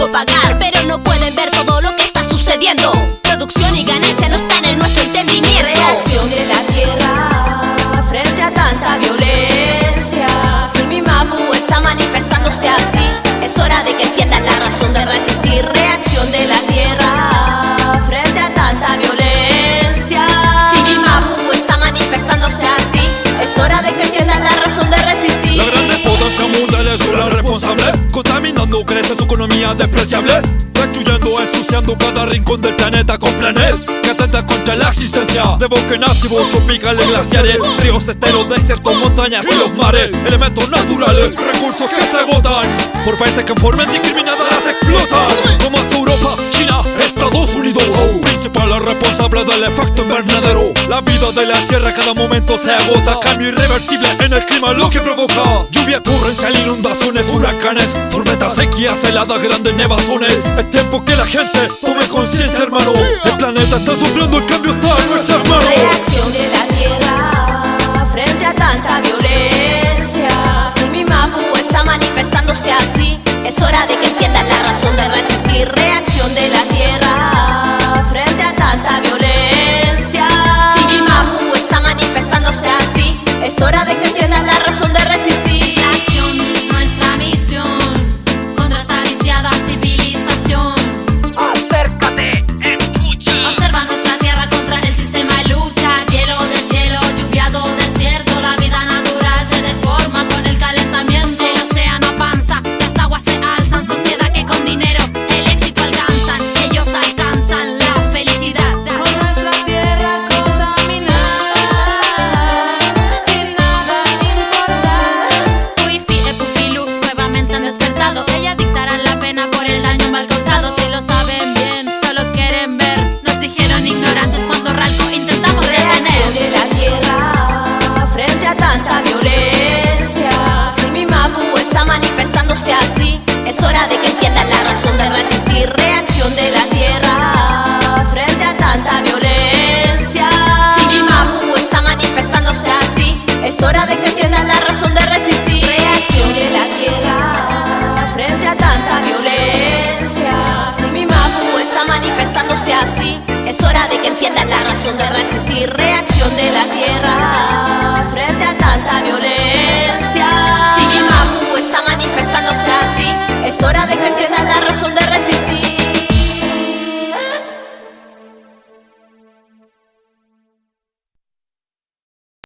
algo pagar, pero no pueden ver todo lo que está sucediendo. Producción y ganancia no están en nuestro entendimiento. Reacción de la tierra frente a tanta violencia. Si mi Mapu está manifestándose así, es hora de que entiendan la razón de resistir. Reacción de la tierra frente a tanta violencia. Si mi Mapu está manifestándose así, es hora de que entiendan la razón de resistir. La grande potencia mundial es una responsable, contaminando crece su economía despreciable, destruyendo, ensuciando cada rincón del planeta con planes que atentan contra la existencia de bosques nativos, tropicales, glaciares, ríos, esteros, desiertos, montañas y los mares, elementos naturales, recursos que se agotan por países que en forma indiscriminada las explotan, como es Europa, China, Estados Unidos, principales responsables del efecto invernadero. La vida de la tierra cada momento se agota, cambio irreversible en el clima lo que provoca lluvia torrencial, inundaciones, huracanes, tormentas, sequías, heladas, grandes nevazones. Es tiempo que la gente tome conciencia, hermano. El planeta está sufriendo, el cambio está en nuestras manos. Reacción de la tierra frente a tanta violencia.